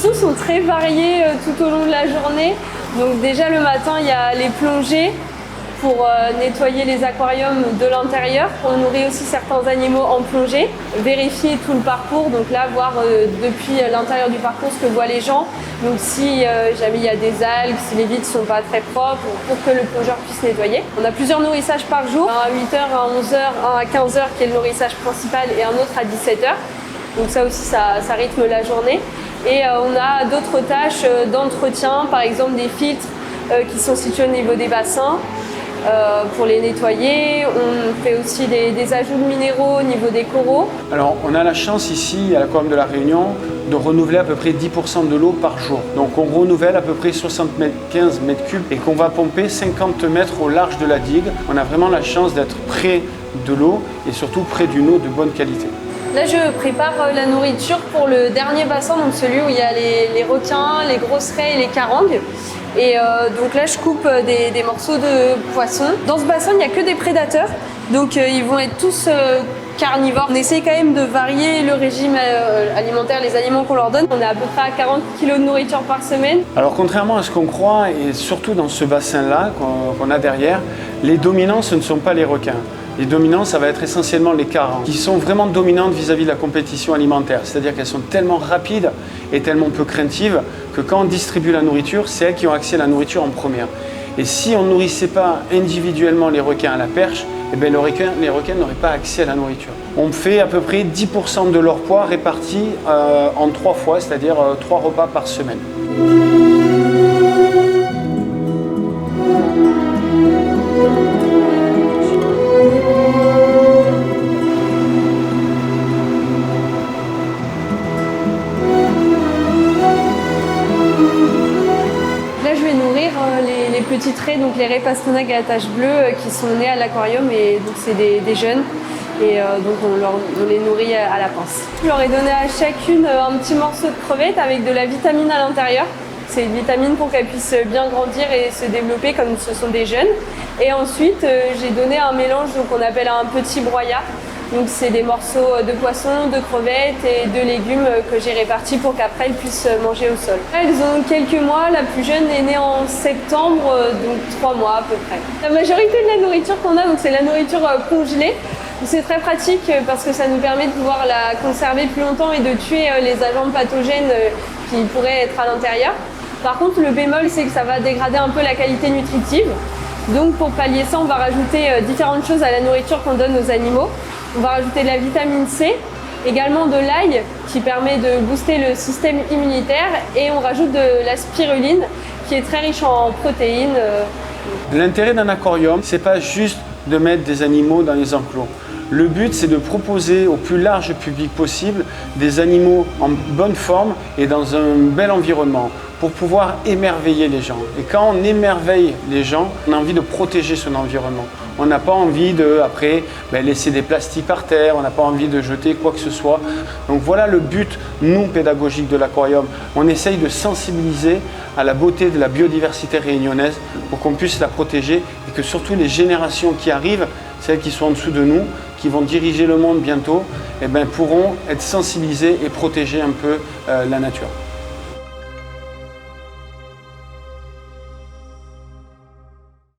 actions sont très variées tout au long de la journée. Donc déjà le matin, il y a les plongées pour nettoyer les aquariums de l'intérieur. On nourrit aussi certains animaux en plongée, vérifier tout le parcours, donc là voir depuis l'intérieur du parcours ce que voient les gens. Donc si jamais il y a des algues, si les vitres sont pas très propres, pour que le plongeur puisse nettoyer. On a plusieurs nourrissages par jour, un à 8h, un à 11h, un à 15h qui est le nourrissage principal et un autre à 17h. Donc ça aussi, ça rythme la journée. Et on a d'autres tâches d'entretien, par exemple des filtres qui sont situés au niveau des bassins. Pour les nettoyer, on fait aussi des ajouts de minéraux au niveau des coraux. Alors on a la chance ici à l'Aquarium de la Réunion de renouveler à peu près 10% de l'eau par jour. Donc on renouvelle à peu près 75 mètres cubes et qu'on va pomper 50 mètres au large de la digue. On a vraiment la chance d'être près de l'eau et surtout près d'une eau de bonne qualité. Là, je prépare la nourriture pour le dernier bassin, donc celui où il y a les requins, les grosses raies et les carangues. Et donc là, je coupe des morceaux de poisson. Dans ce bassin, il n'y a que des prédateurs, donc ils vont être tous carnivores. On essaye quand même de varier le régime alimentaire, les aliments qu'on leur donne. On est à peu près à 40 kg de nourriture par semaine. Alors contrairement à ce qu'on croit, et surtout dans ce bassin-là qu'on a derrière, les dominants, ce ne sont pas les requins. Les dominants, ça va être essentiellement les carangues, qui sont vraiment dominantes vis-à-vis de la compétition alimentaire. C'est-à-dire qu'elles sont tellement rapides et tellement peu craintives que quand on distribue la nourriture, c'est elles qui ont accès à la nourriture en première. Et si on ne nourrissait pas individuellement les requins à la perche, eh bien les requins n'auraient pas accès à la nourriture. On fait à peu près 10% de leur poids répartis en 3 fois, c'est-à-dire 3 repas par semaine. Là, je vais nourrir les petites raies, donc les raies pastenagues à taches bleues qui sont nées à l'aquarium et donc c'est des jeunes. Et donc on les nourrit à la pince. Je leur ai donné à chacune un petit morceau de crevette avec de la vitamine à l'intérieur. C'est une vitamine pour qu'elles puissent bien grandir et se développer comme ce sont des jeunes. Et ensuite, j'ai donné un mélange qu'on appelle un petit broyat. Donc c'est des morceaux de poisson, de crevettes et de légumes que j'ai répartis pour qu'après elles puissent manger au sol. Elles ont quelques mois, la plus jeune est née en septembre, donc 3 mois à peu près. La majorité de la nourriture qu'on a, c'est la nourriture congelée. C'est très pratique parce que ça nous permet de pouvoir la conserver plus longtemps et de tuer les agents pathogènes qui pourraient être à l'intérieur. Par contre, le bémol, c'est que ça va dégrader un peu la qualité nutritive. Donc pour pallier ça, on va rajouter différentes choses à la nourriture qu'on donne aux animaux. On va rajouter de la vitamine C, également de l'ail qui permet de booster le système immunitaire et on rajoute de la spiruline qui est très riche en protéines. L'intérêt d'un aquarium, c'est pas juste de mettre des animaux dans les enclos. Le but, c'est de proposer au plus large public possible des animaux en bonne forme et dans un bel environnement pour pouvoir émerveiller les gens. Et quand on émerveille les gens, on a envie de protéger son environnement. On n'a pas envie de, après, laisser des plastiques par terre, on n'a pas envie de jeter quoi que ce soit. Donc voilà le but, nous, pédagogique de l'aquarium. On essaye de sensibiliser à la beauté de la biodiversité réunionnaise pour qu'on puisse la protéger et que surtout les générations qui arrivent, celles qui sont en dessous de nous, qui vont diriger le monde bientôt, pourront être sensibilisées et protéger un peu la nature.